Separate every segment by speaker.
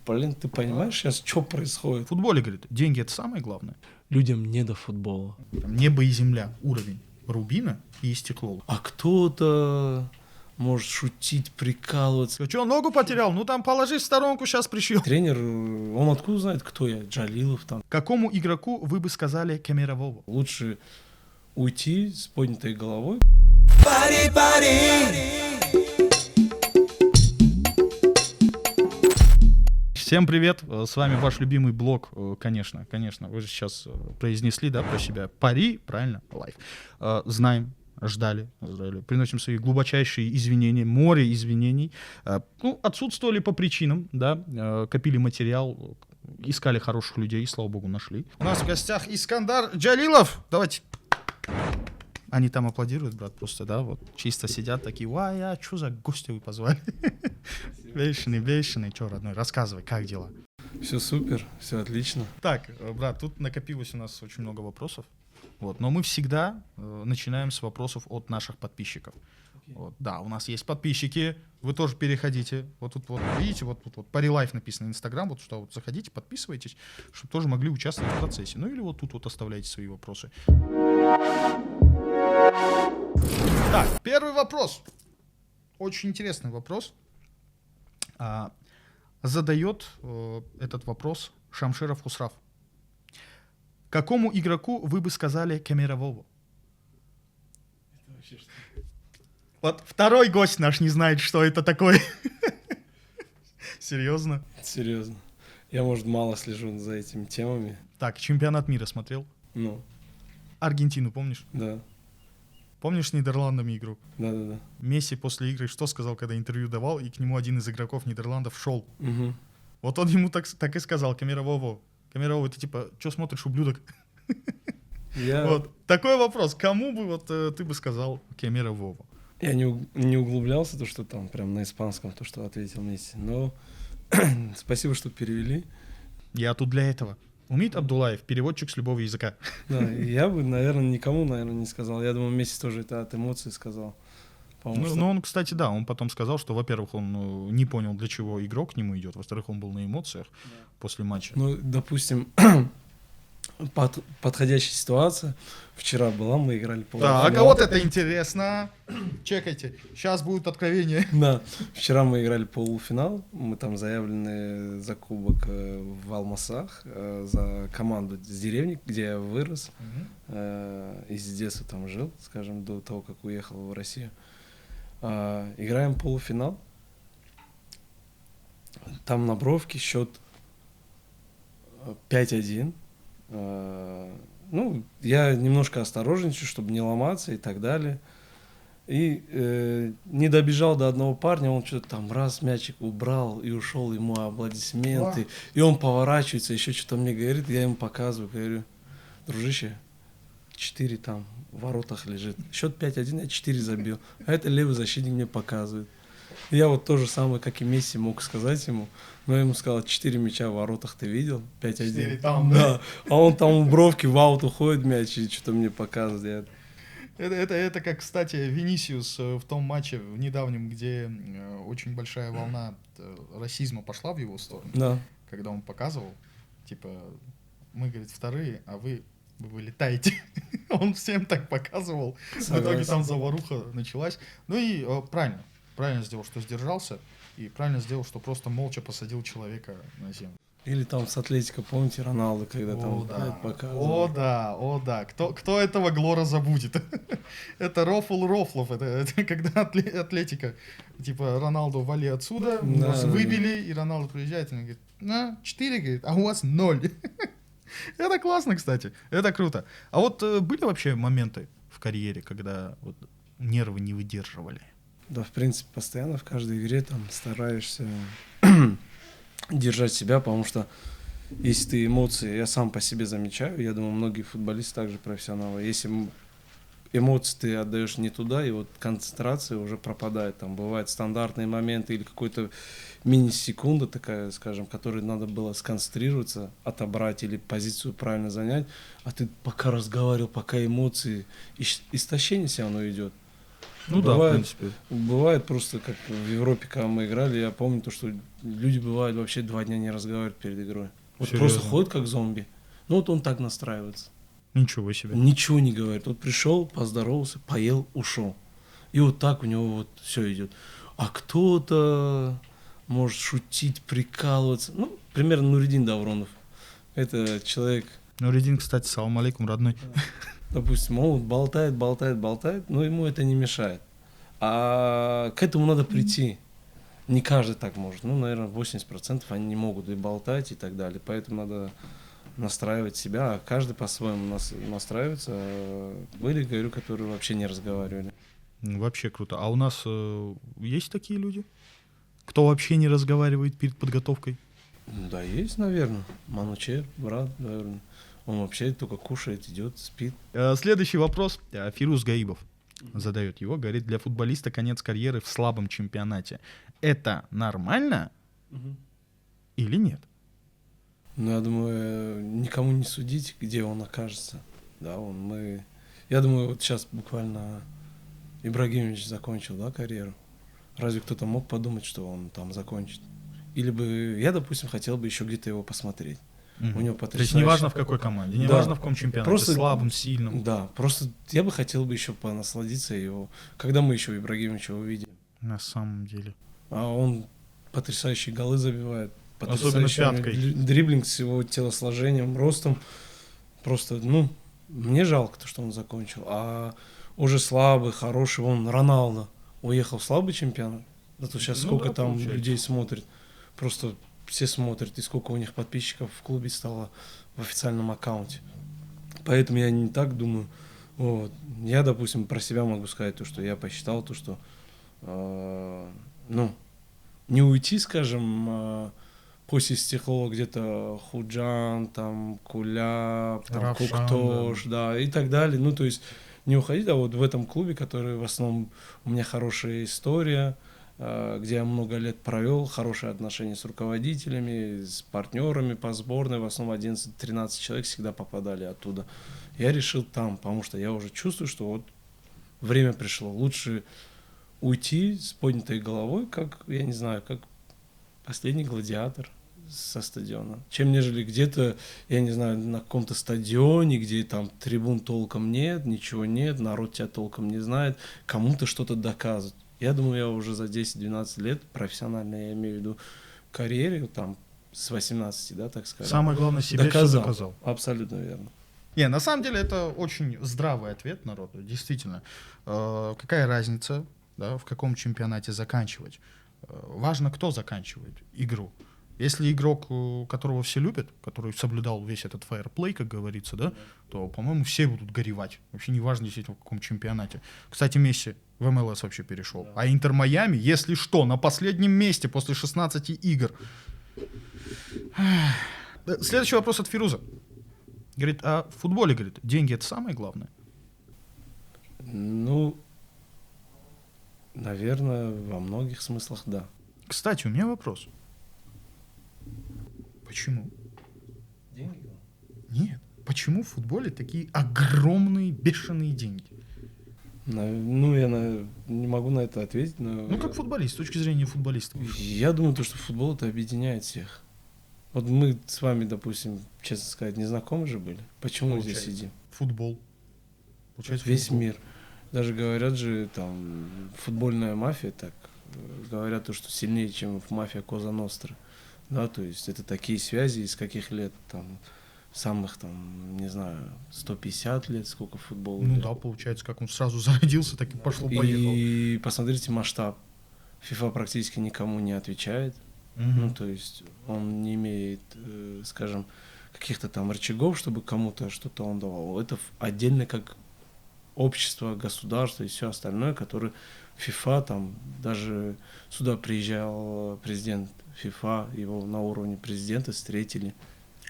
Speaker 1: Блин, ты понимаешь сейчас, что происходит?
Speaker 2: В футболе, говорит, деньги — это самое главное.
Speaker 1: Людям не до футбола.
Speaker 2: Там небо и земля, уровень рубина и стекло.
Speaker 1: А кто-то может шутить, прикалываться.
Speaker 2: Ты что, ногу потерял? Ну там положи в сторонку, сейчас пришью.
Speaker 1: Тренер, он откуда знает, кто я? Джалилов там.
Speaker 2: Какому игроку вы бы сказали Кемерового?
Speaker 1: Лучше уйти с поднятой головой.
Speaker 2: Всем привет, с вами ваш любимый блог, конечно, вы же сейчас произнесли, да, про себя. Пари, правильно, лайф. Знаем, ждали, приносим свои глубочайшие извинения, море извинений. Ну, отсутствовали по причинам, да, копили материал, искали хороших людей, слава богу, нашли. У нас в гостях Искандар Джалилов, давайте. Они там аплодируют, брат, просто, да, вот, чисто сидят такие, вай, а что за гостя вы позвали? Бешеный, что, родной, рассказывай, как дела?
Speaker 1: Все супер, все отлично.
Speaker 2: Так, брат, тут накопилось у нас очень много вопросов, вот, но мы всегда начинаем с вопросов от наших подписчиков. Вот, да, у нас есть подписчики, вы тоже переходите, вот тут вот, видите, вот тут вот Пари Лайф написано Инстаграм, вот что, вот заходите, подписывайтесь, чтобы тоже могли участвовать в процессе, ну или вот тут вот оставляйте свои вопросы. Так, первый вопрос, очень интересный вопрос. Задает этот вопрос Шамширов Хусрав. Какому игроку вы бы сказали Кемерового?
Speaker 1: Это вообще что?
Speaker 2: Вот второй гость наш не знает, что это такое. Серьезно?
Speaker 1: Серьезно. Я, может, мало слежу за этими темами.
Speaker 2: Так, чемпионат мира смотрел?
Speaker 1: Ну,
Speaker 2: Аргентину помнишь?
Speaker 1: да.
Speaker 2: Помнишь с Нидерландами игру?
Speaker 1: Да.
Speaker 2: Месси после игры что сказал, когда интервью давал, и к нему один из игроков Нидерландов шел?
Speaker 1: Угу.
Speaker 2: Вот он ему так и сказал, Кемерового, ты типа, что смотришь, ублюдок? Вот. Такой вопрос, кому бы вот ты бы сказал Кемерового?
Speaker 1: Я не углублялся, то, что там прям на испанском, то, что ответил Месси. Но спасибо, что перевели.
Speaker 2: Я тут для этого. Умит Абдулаев, переводчик с любого языка.
Speaker 1: Да, я бы, наверное, никому, не сказал. Я думаю, Месси тоже это от эмоций сказал.
Speaker 2: Ну, он, кстати, да, он потом сказал, что, во-первых, он не понял, для чего игрок к нему идет, во-вторых, он был на эмоциях после матча.
Speaker 1: Ну, допустим, подходящая ситуация. Вчера была, мы играли полуфинал.
Speaker 2: Так, а вот это интересно. Чекайте, сейчас будут откровения.
Speaker 1: Да, вчера мы играли полуфинал. Мы там заявлены за кубок в Алмасах, за команду с деревни, где я вырос. Из детства там жил, скажем, до того, как уехал в Россию. Играем полуфинал. Там на бровке счет 5-1. Ну, я немножко осторожничаю, чтобы не ломаться и так далее. И не добежал до одного парня, он что-то там раз мячик убрал и ушел, ему аплодисменты. И он поворачивается, еще что-то мне говорит, я ему показываю, говорю, дружище, 4 там в воротах лежит. Счет 5-1, я 4 забил. А это левый защитник мне показывает. И я вот то же самое, как и Месси, мог сказать ему. Но я ему сказал, 4 мяча в воротах ты видел? 5-1.
Speaker 2: 4 там,
Speaker 1: да. А он там в бровки в аут уходит мяч и что-то мне показывает.
Speaker 2: Это как, кстати, Винисиус в том матче в недавнем, где очень большая волна расизма пошла в его сторону.
Speaker 1: Да.
Speaker 2: Когда он показывал, типа, мы, говорит, вторые, а вы вылетаете. Он всем так показывал. В итоге там заваруха началась. Ну и правильно сделал, что сдержался. И правильно сделал, что просто молча посадил человека на землю.
Speaker 1: Или там с Атлетико, помните, Роналдо, когда там показывал.
Speaker 2: О да. Кто этого Глора забудет? Это Рофлов. Это когда Атлетико, типа, Роналду вали отсюда, нас выбили, и Роналду приезжает, и он говорит, 4, говорит, а у вас 0. Это классно, кстати. Это круто. А вот были вообще моменты в карьере, когда вот нервы не выдерживали?
Speaker 1: Да, в принципе, постоянно в каждой игре там стараешься держать себя, потому что если ты эмоции, я сам по себе замечаю, я думаю, многие футболисты также профессионалы, если эмоции ты отдаешь не туда, и вот концентрация уже пропадает, там бывают стандартные моменты или какой-то мини-секунда такая, скажем, которой надо было сконцентрироваться, отобрать или позицию правильно занять, а ты пока разговаривал, пока эмоции, истощение все равно идет.
Speaker 2: Ну да, в принципе.
Speaker 1: Бывает просто, как в Европе, когда мы играли, я помню то, что люди бывают вообще 2 дня не разговаривают перед игрой. Вот
Speaker 2: Серьезно?
Speaker 1: просто ходят как зомби. Ну вот он так настраивается.
Speaker 2: Ничего себе.
Speaker 1: Ничего не говорит. Вот пришел, поздоровался, поел, ушел. И вот так у него вот все идет. А кто-то может шутить, прикалываться. Ну, примерно Нуридин Давронов. Это человек,
Speaker 2: Нуридин, кстати, салам алейкум, родной.
Speaker 1: допустим, он болтает, но ему это не мешает. А к этому надо прийти. Не каждый так может. Ну, наверное, 80% они не могут и болтать, и так далее. Поэтому надо настраивать себя, а каждый по-своему настраивается. Были, говорю, которые вообще не разговаривали.
Speaker 2: Вообще круто. А у нас есть такие люди? Кто вообще не разговаривает перед подготовкой?
Speaker 1: Да, есть, наверное. Манучер, брат, наверное. Он вообще только кушает, идет, спит.
Speaker 2: Следующий вопрос. Фируз Гаибов задает его. Говорит, для футболиста конец карьеры в слабом чемпионате. Это нормально или нет?
Speaker 1: Ну, я думаю, никому не судить, где он окажется. Да, Я думаю, вот сейчас буквально Ибрагимович закончил, да, карьеру. Разве кто-то мог подумать, что он там закончит? Или бы я, допустим, хотел бы еще где-то его посмотреть. У него
Speaker 2: То есть неважно в какой команде, неважно в каком чемпионате,
Speaker 1: просто
Speaker 2: слабым, сильным.
Speaker 1: Да, просто я бы хотел бы еще понасладиться его. Когда мы еще Ибрагимовича увидим?
Speaker 2: На самом деле.
Speaker 1: А он потрясающие голы забивает.
Speaker 2: Особенно
Speaker 1: Потрясающий
Speaker 2: пяткой.
Speaker 1: дриблинг с его телосложением, ростом. Просто, мне жалко то, что он закончил. А уже слабый, хороший, он Роналдо уехал в слабый чемпионат. Зато сейчас сколько там
Speaker 2: получается.
Speaker 1: людей смотрит. Просто все смотрят, и сколько у них подписчиков в клубе стало в официальном аккаунте. Поэтому я не так думаю. Вот. Я, допустим, про себя могу сказать то, что я посчитал то, что не уйти, скажем, после стекло где-то Худжан, там, Куляп, там,
Speaker 2: Равшан,
Speaker 1: Куктош, да, и так далее. Ну, то есть не уходить, а вот в этом клубе, который в основном у меня хорошая история, где я много лет провел, хорошие отношения с руководителями, с партнерами по сборной, в основном 11-13 человек всегда попадали оттуда. Я решил там, потому что я уже чувствую, что вот время пришло. Лучше уйти с поднятой головой, как, я не знаю, как последний гладиатор со стадиона, чем нежели где-то, я не знаю, на каком-то стадионе, где там трибун толком нет, ничего нет, народ тебя толком не знает, кому-то что-то доказывать. Я думаю, я уже за 10-12 лет профессионально, я имею в виду, карьере, там, с 18, да, так сказать.
Speaker 2: Самое главное, себе все доказал.
Speaker 1: Абсолютно верно.
Speaker 2: Не, на самом деле это очень здравый ответ народу, действительно. Какая разница, да, в каком чемпионате заканчивать? Важно, кто заканчивает игру. Если игрок, которого все любят, который соблюдал весь этот фейерплей, как говорится, да, то, по-моему, все будут горевать. Вообще не важно, действительно, в каком чемпионате. Кстати, Месси в МЛС вообще перешел. Да. А Интер Майами, если что, на последнем месте после 16 игр. Следующий вопрос от Фируза. Говорит, а в футболе, говорит, деньги — это самое главное?
Speaker 1: Ну, наверное, во многих смыслах, да.
Speaker 2: Кстати, у меня вопрос. Почему?
Speaker 1: Деньги?
Speaker 2: Нет. Почему в футболе такие огромные, бешеные деньги?
Speaker 1: Ну, я не могу на это ответить, но...
Speaker 2: Ну, как футболист, с точки зрения футболиста.
Speaker 1: Я думаю, что футбол это объединяет всех. Вот мы с вами, допустим, честно сказать, не знакомы же были. Почему мы здесь сидим?
Speaker 2: Футбол. Получается,
Speaker 1: весь
Speaker 2: футбол.
Speaker 1: мир. Даже говорят же, там, футбольная мафия, так, говорят то, что сильнее, чем мафия Коза Ностра. Да, то есть это такие связи, из каких лет, там, самых, там, не знаю, 150 лет, сколько футбол.
Speaker 2: Ну
Speaker 1: лет.
Speaker 2: да, получается, как он сразу зародился, так и пошло-поехало.
Speaker 1: И посмотрите масштаб. FIFA практически никому не отвечает. Ну, то есть он не имеет, скажем, каких-то там рычагов, чтобы кому-то что-то он давал. Это отдельно как общество, государство и все остальное, которое FIFA, там даже сюда приезжал президент FIFA, его на уровне президента встретили.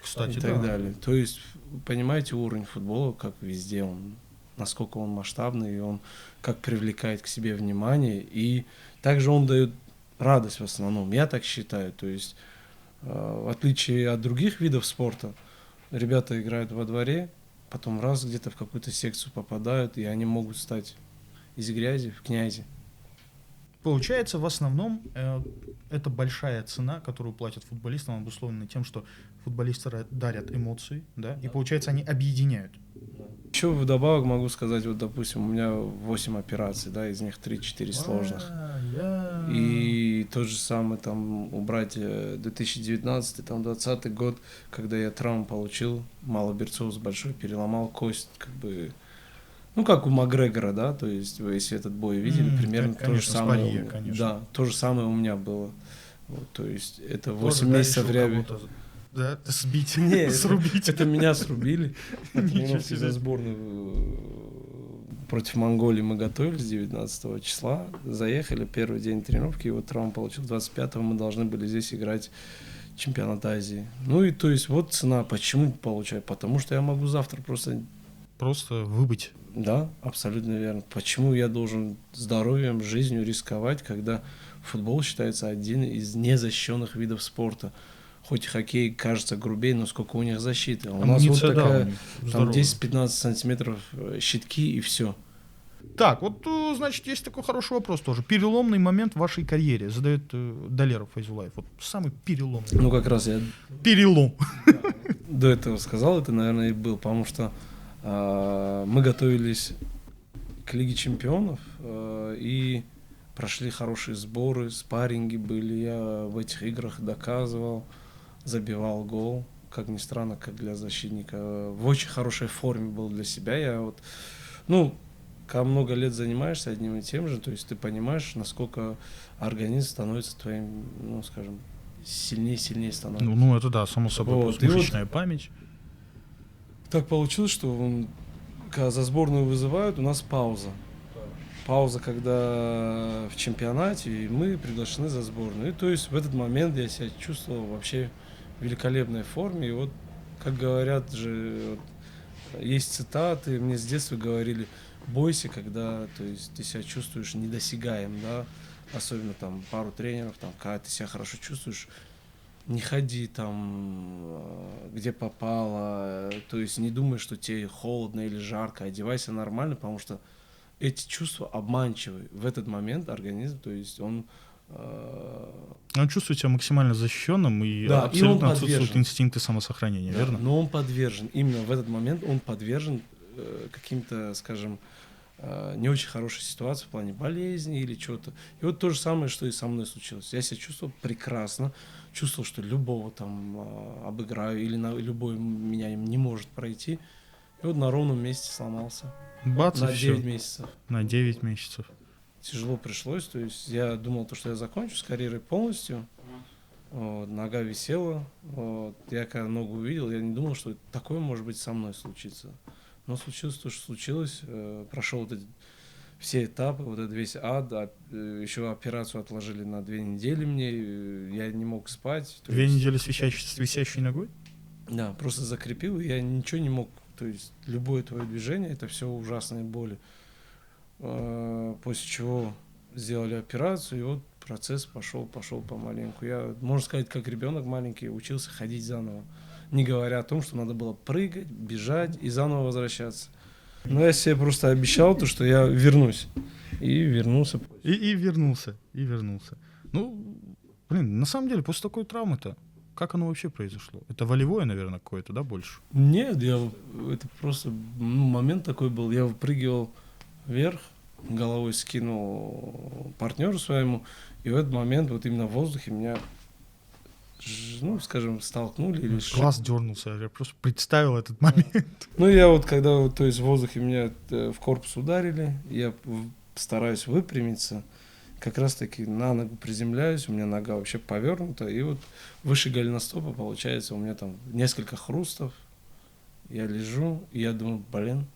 Speaker 2: Кстати,
Speaker 1: и так далее. То есть, понимаете, уровень футбола, как везде, он, насколько он масштабный, и он как привлекает к себе внимание, и также он дает радость в основном, я так считаю. То есть, в отличие от других видов спорта, ребята играют во дворе, потом раз где-то в какую-то секцию попадают, и они могут стать из грязи в князи.
Speaker 2: Получается, в основном это большая цена, которую платят футболистам, обусловлена тем, что футболисты дарят эмоции, да, и получается, они объединяют.
Speaker 1: Еще вдобавок могу сказать, вот, допустим, у меня 8 операций, да, из них 3-4 сложных. И тот же самый, там, убрать 2019, там, 2020 год, когда я травму получил, малоберцовоз большой, переломал кость, как бы, ну, как у Макгрегора, да, то есть, вы, если этот бой видели, примерно
Speaker 2: так,
Speaker 1: то же
Speaker 2: конечно,
Speaker 1: самое.
Speaker 2: Спарье, конечно.
Speaker 1: Да, то же самое у меня было. Вот, то есть, это 8
Speaker 2: Тоже,
Speaker 1: месяцев
Speaker 2: решил
Speaker 1: ряби.
Speaker 2: кого-то, да, сбить,
Speaker 1: Не,
Speaker 2: срубить.
Speaker 1: это меня срубили. На
Speaker 2: Ничего
Speaker 1: тренировке
Speaker 2: себе.
Speaker 1: за сборную против Монголии мы готовились 19 числа. Заехали, первый день тренировки, и вот травму получил. 25-го мы должны были здесь играть чемпионат Азии. Ну и то есть вот цена. Почему получаю? Потому что я могу завтра просто...
Speaker 2: Просто выбыть.
Speaker 1: Да, абсолютно верно. Почему я должен здоровьем, жизнью рисковать, когда футбол считается один из незащищенных видов спорта? Хоть хоккей кажется грубее, но сколько у них защиты. А у нас вот
Speaker 2: Амуниция, да,
Speaker 1: такая,
Speaker 2: у них
Speaker 1: там
Speaker 2: здоровая.
Speaker 1: 10-15 сантиметров щитки и все.
Speaker 2: Так, вот, значит, есть такой хороший вопрос тоже. Переломный момент в вашей карьере задает Далеров Файзулаев. Вот самый переломный.
Speaker 1: Ну, как раз я
Speaker 2: Перелом.
Speaker 1: до этого сказал, это, наверное, и был, потому что мы готовились к Лиге Чемпионов и прошли хорошие сборы, спарринги были. Я в этих играх доказывал, забивал гол, как ни странно, как для защитника. В очень хорошей форме был для себя. Я вот, ну, когда много лет занимаешься одним и тем же, то есть ты понимаешь, насколько организм становится твоим, ну, скажем, сильнее становится.
Speaker 2: Ну, это да, само собой,
Speaker 1: Вот,
Speaker 2: плюс
Speaker 1: и вот-
Speaker 2: мышечная память.
Speaker 1: Так получилось, что когда за сборную вызывают, у нас пауза. Пауза, когда в чемпионате, и мы приглашены за сборную. И то есть в этот момент я себя чувствовал вообще в великолепной форме. И вот, как говорят же, вот, есть цитаты, мне с детства говорили, бойся, когда, то есть, ты себя чувствуешь недосягаем, да, особенно там пару тренеров, там, когда ты себя хорошо чувствуешь, не ходи там, где попало, то есть не думай, что тебе холодно или жарко, одевайся нормально, потому что эти чувства обманчивы. В этот момент организм, то есть он...
Speaker 2: Он чувствует себя максимально защищенным и
Speaker 1: Да, и
Speaker 2: абсолютно
Speaker 1: он
Speaker 2: отсутствуют
Speaker 1: подвержен.
Speaker 2: инстинкты самосохранения,
Speaker 1: Да,
Speaker 2: верно?
Speaker 1: но он подвержен, именно в этот момент он подвержен каким-то, скажем, не очень хорошей ситуации в плане болезни или чего-то. И вот то же самое, что и со мной случилось. Я себя чувствовал прекрасно, чувствовал, что любого там обыграю или на любой меня не может пройти. И вот на ровном месте сломался.
Speaker 2: Бац,
Speaker 1: На
Speaker 2: и всё.
Speaker 1: 9 месяцев.
Speaker 2: На 9 месяцев.
Speaker 1: Тяжело пришлось, то есть я думал, что я закончу с карьерой полностью. Вот, нога висела. Вот. Я когда ногу увидел, я не думал, что такое может быть со мной случится. Но случилось то, что случилось. Прошел вот эти все этапы, вот этот весь ад. Еще операцию отложили на 2 недели мне. Я не мог спать. То
Speaker 2: 2
Speaker 1: есть-
Speaker 2: недели с висящей ногой?
Speaker 1: Да, просто закрепил, и я ничего не мог. То есть любое твое движение, это все ужасные боли. После чего сделали операцию, и вот процесс пошел помаленьку. Я, можно сказать, как ребенок маленький, учился ходить заново. Не говоря о том, что надо было прыгать, бежать и заново возвращаться. Но я себе просто обещал, то, что я вернусь. И вернулся.
Speaker 2: И вернулся, и вернулся. Ну, блин, на самом деле, после такой травмы-то, как оно вообще произошло? Это волевое, наверное, какое-то, да, больше?
Speaker 1: Нет, это просто момент такой был. Я выпрыгивал вверх, головой скинул партнеру своему, и в этот момент вот именно в воздухе меня, ну, скажем, столкнули. Или
Speaker 2: Глаз дернулся, я просто представил этот момент.
Speaker 1: Ну, я вот, когда, вот, то есть в воздухе меня в корпус ударили, я стараюсь выпрямиться, как раз-таки на ногу приземляюсь, у меня нога вообще повернута, и вот выше голеностопа, получается, у меня там несколько хрустов, я лежу, и я думаю, блин,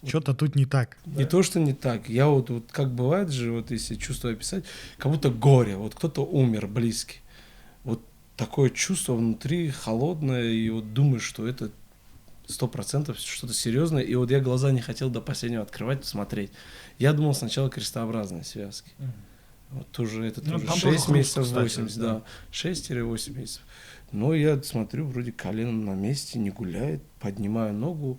Speaker 2: Что-то тут не так.
Speaker 1: не то, что не так. Я вот как бывает же, вот если чувство описать, как будто горе, вот кто-то умер близкий. Вот такое чувство внутри холодное, и вот думаешь, что это 100% что-то серьезное. И вот я глаза не хотел до последнего открывать, смотреть. Я думал сначала крестообразные связки. Вот тоже это
Speaker 2: Ну,
Speaker 1: тоже
Speaker 2: там
Speaker 1: 6
Speaker 2: тоже хруст,
Speaker 1: месяцев,
Speaker 2: кстати,
Speaker 1: 80,
Speaker 2: да.
Speaker 1: да. 6-8 месяцев. Но я смотрю, вроде колено на месте, не гуляет, поднимаю ногу.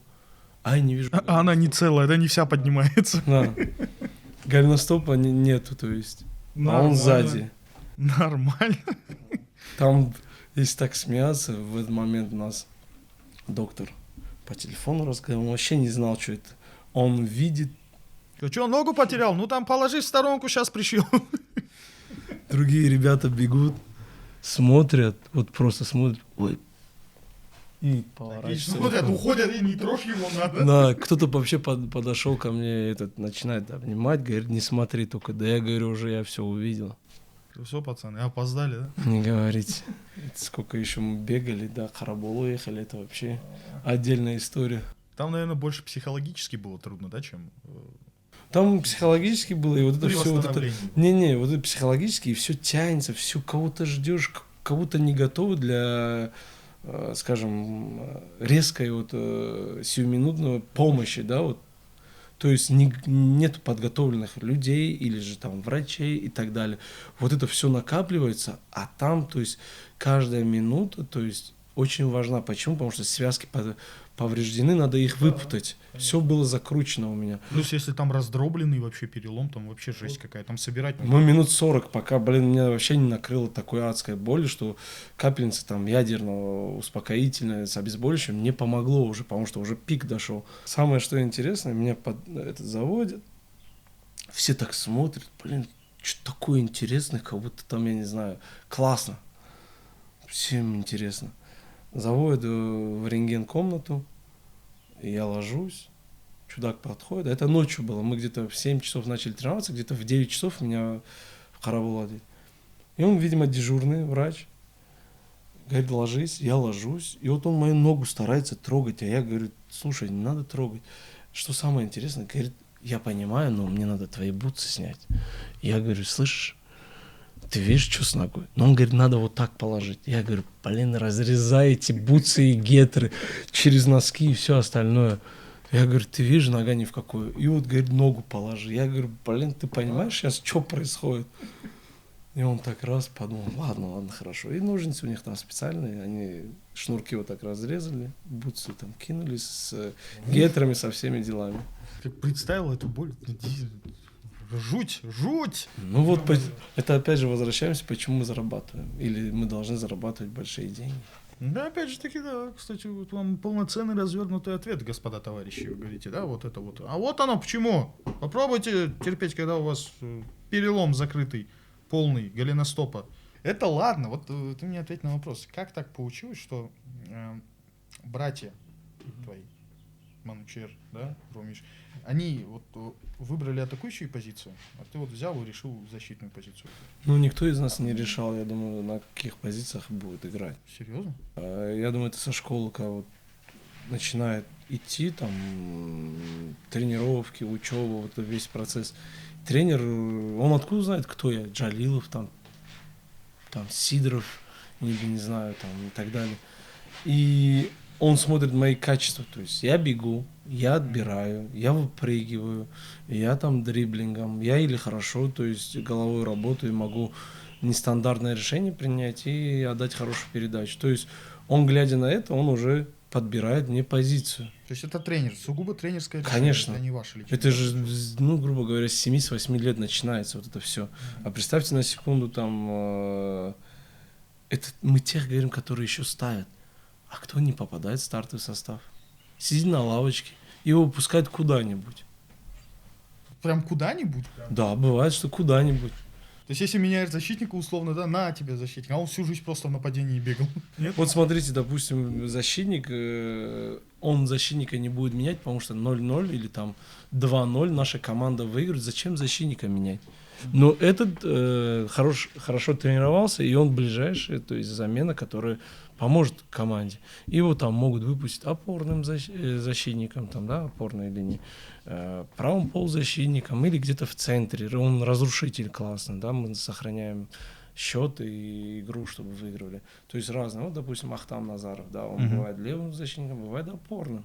Speaker 1: а я не вижу.
Speaker 2: А она не целая, да, не вся поднимается.
Speaker 1: Да. Голеностопа нету, то есть. А он сзади.
Speaker 2: Нормально.
Speaker 1: Там, если так смеяться, в этот момент у нас доктор по телефону разговаривал, он вообще не знал, что это. Он видит,
Speaker 2: Ты что, ногу потерял? Ну там положи в сторонку, сейчас пришью.
Speaker 1: другие ребята бегут, смотрят, вот просто смотрят, ой, и поворачиваются.
Speaker 2: Смотрят, уходят, и не трожь его надо.
Speaker 1: Да, кто-то вообще подошел ко мне, начинает обнимать, говорит, не смотри только. Да я говорю, уже я все увидел.
Speaker 2: Все, пацаны, опоздали, да?
Speaker 1: Не говорите. Это сколько еще мы бегали, да, Хараболу ехали, это вообще отдельная история.
Speaker 2: Там, наверное, больше психологически было трудно, да, чем
Speaker 1: Там психологически было, и вот это
Speaker 2: при
Speaker 1: все, вот это,
Speaker 2: восстановлении.
Speaker 1: не-не, вот это психологически, и все тянется, все кого-то ждешь, кого-то не готовы для, скажем, резкой вот сиюминутной помощи, да, вот. То есть нет подготовленных людей или же там врачей и так далее. Вот это все накапливается, а там, то есть каждая минута, то есть очень важна. Почему? Потому что связки повреждены, надо их выпутать. Все было закручено у меня.
Speaker 2: Плюс, если там раздробленный вообще перелом, там вообще жесть какая. Там собирать...
Speaker 1: Мы минут 40, пока, меня вообще не накрыло такой адской боли, что капельница там ядерного успокоительного с обезболивающим не помогло уже, потому что уже пик дошел. Самое, что интересное, меня под этот заводят, все так смотрят, что такое интересное, как будто там, я не знаю, классно. Всем интересно. Заводят в рентген-комнату, я ложусь, чудак подходит, это ночью было, мы где-то в 7 часов начали тренироваться, где-то в 9 часов меня в Харабул одели. И он, видимо, дежурный врач, говорит, ложись, я ложусь, и вот он мою ногу старается трогать, а я говорю, слушай, не надо трогать. Что самое интересное, говорит, я понимаю, но мне надо твои бутсы снять. Я говорю, слышишь, ты видишь, что с ногой? Но он говорит, надо вот так положить. Я говорю, разрезай эти бутсы и гетры через носки и все остальное. Я говорю, ты видишь, нога ни в какую. И вот, говорит, ногу положи. Я говорю, ты понимаешь сейчас, что происходит? И он так раз подумал, ладно, хорошо. И ножницы у них там специальные, они шнурки вот так разрезали, бутсы там кинули с гетрами, со всеми делами.
Speaker 2: Ты представил эту боль? Жуть!
Speaker 1: Ну вот, это опять же возвращаемся, почему мы зарабатываем. Или мы должны зарабатывать большие деньги.
Speaker 2: Да, опять же таки, да, кстати, вот вам полноценный развернутый ответ, господа товарищи, вы говорите, да, вот это вот. А вот оно почему. Попробуйте терпеть, когда у вас перелом закрытый, полный, голеностопа. Это ладно, вот ты мне ответь на вопрос. Как так получилось, что братья твои, Манучер, да, Ромиш, они вот выбрали атакующую позицию, а ты вот взял и решил защитную позицию?
Speaker 1: Ну, никто из нас не решал, я думаю, на каких позициях будет играть.
Speaker 2: Серьезно?
Speaker 1: Я думаю, это со школы, когда вот начинает идти, там, тренировки, учеба, вот весь процесс. Тренер, он откуда знает, кто я? Джалилов, там Сидоров, или не знаю, там, и так далее. И он смотрит мои качества, то есть я бегу, я отбираю, я выпрыгиваю, я там дриблингом, я или хорошо, то есть головой работаю, могу нестандартное решение принять и отдать хорошую передачу. То есть он, глядя на это, он уже подбирает мне позицию.
Speaker 2: То есть это тренер, сугубо тренерская решение,
Speaker 1: Конечно.
Speaker 2: это не ваше личное.
Speaker 1: Это же, ну, грубо говоря, с 7-8 лет начинается вот это все. А представьте на секунду, там, это мы тех говорим, которые еще ставят. А кто не попадает в стартовый состав? Сидит на лавочке, его выпускают куда-нибудь.
Speaker 2: Прям куда-нибудь?
Speaker 1: Да, бывает, что куда-нибудь.
Speaker 2: То есть если меняешь защитника условно, да, на тебе защитник, а он всю жизнь просто в нападении бегал. Нет?
Speaker 1: Вот смотрите, допустим, защитник, он защитника не будет менять, потому что 0-0 или там 2-0 наша команда выиграет. Зачем защитника менять? Но этот хорошо тренировался, и он ближайший, то есть замена, которая поможет команде. Его там могут выпустить опорным защитником, там, да, опорной линии, правым полузащитником или где-то в центре. Он разрушитель классно, да, мы сохраняем счет и игру, чтобы выигрывали. То есть разные. Вот, допустим, Ахтам Назаров, да, он бывает левым защитником, бывает опорным.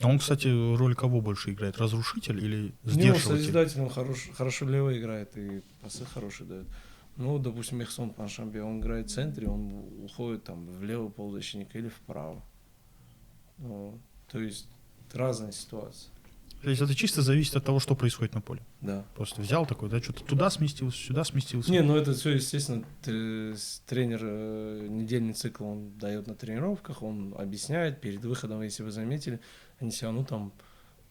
Speaker 2: А он, кстати, роль кого больше играет? Разрушитель или
Speaker 1: Ну,
Speaker 2: сдерживатель?
Speaker 1: созидатель, он хорошо лево играет и пасы хорошие дает. Ну, допустим, Мехсон Паншамбе, он играет в центре, он уходит там в левый полузащитник или вправо. Ну, то есть разная ситуация.
Speaker 2: То есть это чисто зависит от того, что происходит на поле.
Speaker 1: Да.
Speaker 2: Просто взял такой, да, что-то туда сместился, сюда сместился.
Speaker 1: Не, ну это все, естественно, тренер, недельный цикл он дает на тренировках, он объясняет перед выходом, если вы заметили, они все равно там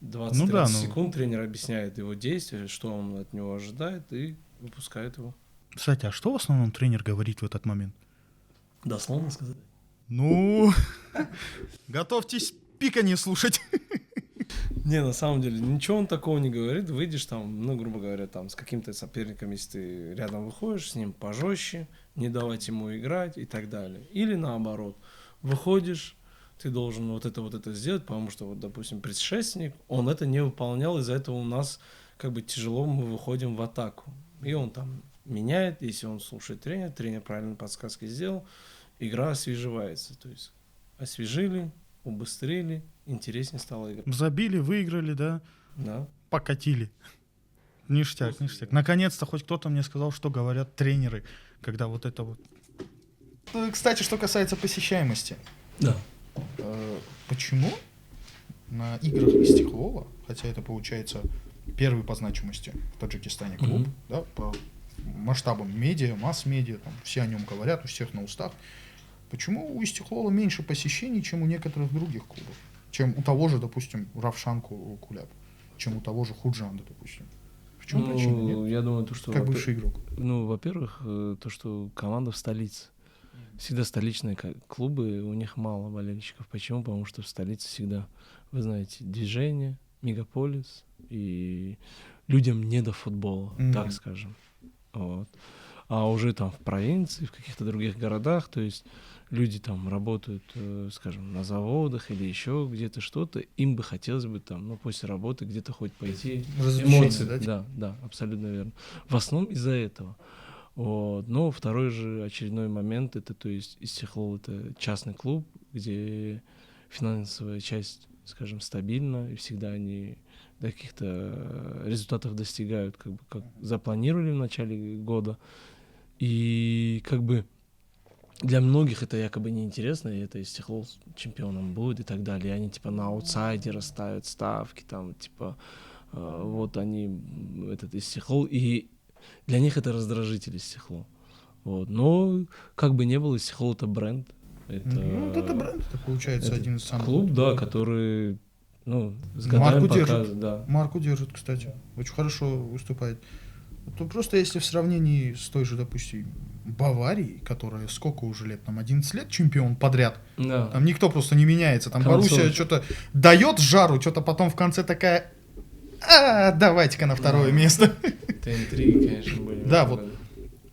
Speaker 1: 20-30 секунд тренер объясняет его действия, что он от него ожидает, и выпускает его.
Speaker 2: Кстати, а что в основном тренер говорит в этот момент?
Speaker 1: Дословно сказать?
Speaker 2: Ну, готовьтесь пиканье слушать.
Speaker 1: Не, на самом деле, ничего он такого не говорит. Выйдешь там, ну, грубо говоря, там с каким-то соперником, если ты рядом выходишь, с ним пожестче, не давать ему играть и так далее. Или наоборот, выходишь, ты должен вот это сделать, потому что, вот, допустим, предшественник, он это не выполнял, из-за этого у нас как бы тяжело, мы выходим в атаку. И он там меняет, если он слушает тренер правильно подсказки сделал, игра освеживается. То есть освежили, убыстрили, интереснее стало играть.
Speaker 2: Забили, выиграли, да?
Speaker 1: Да.
Speaker 2: Покатили. Ништяк, ништяк. Наконец-то хоть кто-то мне сказал, что говорят тренеры, когда вот это вот. Кстати, что касается посещаемости.
Speaker 1: Да.
Speaker 2: Почему на играх Истиклола, хотя это получается первый по значимости в Таджикистане клуб, да, по масштабам медиа, масс-медиа, там все о нем говорят, у всех на устах. Почему у Истиклола меньше посещений, чем у некоторых других клубов? Чем у того же, допустим, Равшанку Куляб, чем у того же Худжанда, допустим. В чем причина? Нет?
Speaker 1: Я думаю, то, что...
Speaker 2: Как бывший игрок.
Speaker 1: Ну, во-первых, то, что команда в столице. Всегда столичные клубы, у них мало болельщиков. Почему? Потому что в столице всегда, вы знаете, движение, мегаполис, и людям не до футбола, так скажем. Вот. А уже там в провинции, в каких-то других городах, то есть люди там работают, скажем, на заводах или еще где-то что-то, им бы хотелось бы там, ну, после работы где-то хоть пойти. Эмоции, да, абсолютно верно. В основном из-за этого. Вот. Но второй же очередной момент, это, то есть, Истихлол — это частный клуб, где финансовая часть, скажем, стабильна, и всегда они до каких-то результатов достигают, как бы, как запланировали в начале года. И как бы для многих это якобы неинтересно, и это Истихлол чемпионом будет и так далее. И они типа на аутсайдера ставят ставки, там типа вот они, этот Истихлол, и для них это раздражитель Истихлол. Вот. Но как бы не было, Истихлол — это бренд.
Speaker 2: Это бренд, это получается один из самых...
Speaker 1: Клуб, да, который, ну, с годами показывает. Да.
Speaker 2: Марку держит, кстати. Очень хорошо выступает. То просто если в сравнении с той же, допустим, Баварией, которая сколько уже лет, там 11 лет чемпион подряд,
Speaker 1: да.
Speaker 2: Там никто просто не меняется, там Боруссия что-то дает жару, что-то потом в конце такая, давайте-ка на второе место.
Speaker 1: Это интриги, конечно, были.
Speaker 2: Да, вот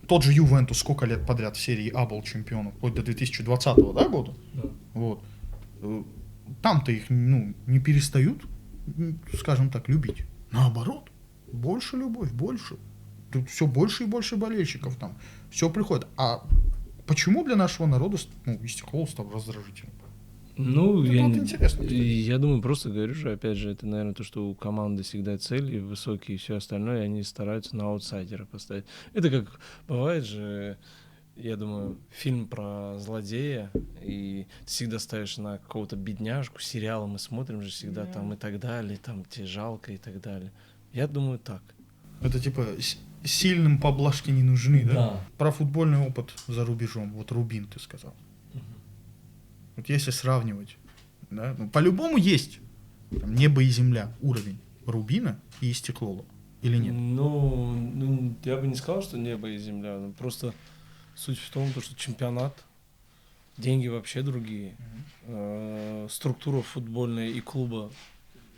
Speaker 2: тот же Ювентус сколько лет подряд в серии А был чемпионом, вплоть до 2020 года. Да. Вот. Там-то их, не перестают, скажем так, любить. Наоборот, больше любовь, больше. Тут все больше и больше болельщиков там. Все приходит. А почему для нашего народа Истиклол стал раздражительным?
Speaker 1: Ну,
Speaker 2: интересно.
Speaker 1: Я думаю, просто говорю же, опять же, это, наверное, то, что у команды всегда цели высокие и все остальное, и они стараются на аутсайдера поставить. Это как бывает же, я думаю, фильм про злодея, и ты всегда ставишь на какого-то бедняжку, сериалы мы смотрим же всегда там и так далее, там тебе жалко и так далее. Я думаю, так.
Speaker 2: Это типа сильным поблажки не нужны, да?
Speaker 1: Да.
Speaker 2: Про футбольный опыт за рубежом. Вот Рубин ты сказал. Вот если сравнивать, да, по-любому есть там, небо и земля, уровень Рубина и Истиклола. Или нет?
Speaker 1: Ну, я бы не сказал, что небо и земля. Но просто суть в том, что чемпионат, деньги вообще другие. Структура футбольная и клуба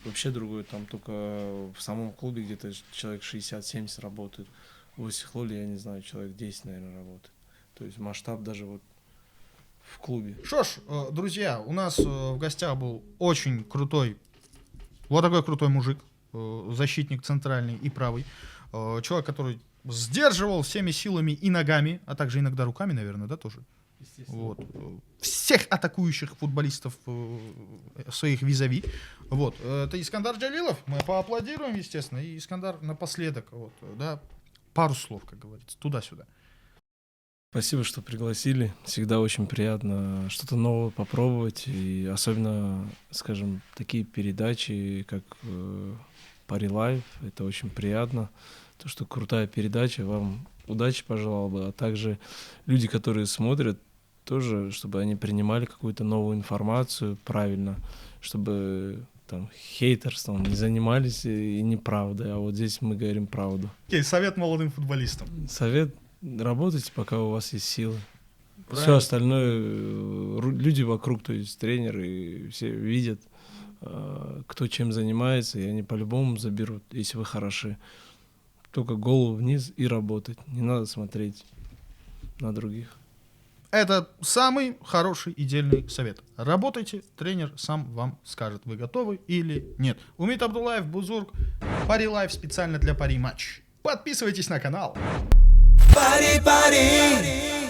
Speaker 1: вообще другой. Там только в самом клубе где-то человек 60-70 работает. В Истихлоле, я не знаю, человек 10, наверное, работает. То есть масштаб даже вот в клубе.
Speaker 2: Что ж, друзья, у нас в гостях был очень крутой, вот такой крутой мужик, защитник центральный и правый. Человек, который сдерживал всеми силами и ногами, а также иногда руками, наверное, да, тоже? Вот. Всех атакующих футболистов своих визави. Вот. Это Искандар Джалилов. Мы поаплодируем, естественно. И Искандар напоследок, вот, да, пару слов, как говорится, туда-сюда.
Speaker 1: Спасибо, что пригласили. Всегда очень приятно что-то новое попробовать. И особенно, скажем, такие передачи, как Пари Лайф. Это очень приятно. То, что крутая передача. Вам удачи пожелал бы. А также люди, которые смотрят, тоже, чтобы они принимали какую-то новую информацию правильно, чтобы там хейтерством не занимались и неправдой. А вот здесь мы говорим правду.
Speaker 2: Окей, совет молодым футболистам.
Speaker 1: Совет: работайте, пока у вас есть силы.
Speaker 2: Правильно.
Speaker 1: Все остальное, люди вокруг, то есть тренеры, все видят, кто чем занимается, и они по-любому заберут, если вы хороши. Только голову вниз и работать. Не надо смотреть на других.
Speaker 2: Это самый хороший и дельный совет. Работайте, тренер сам вам скажет, вы готовы или нет. Умит Абдуллаев, Бузург, Пари Лайф специально для Пари Матч. Подписывайтесь на канал.
Speaker 3: Пари, пари.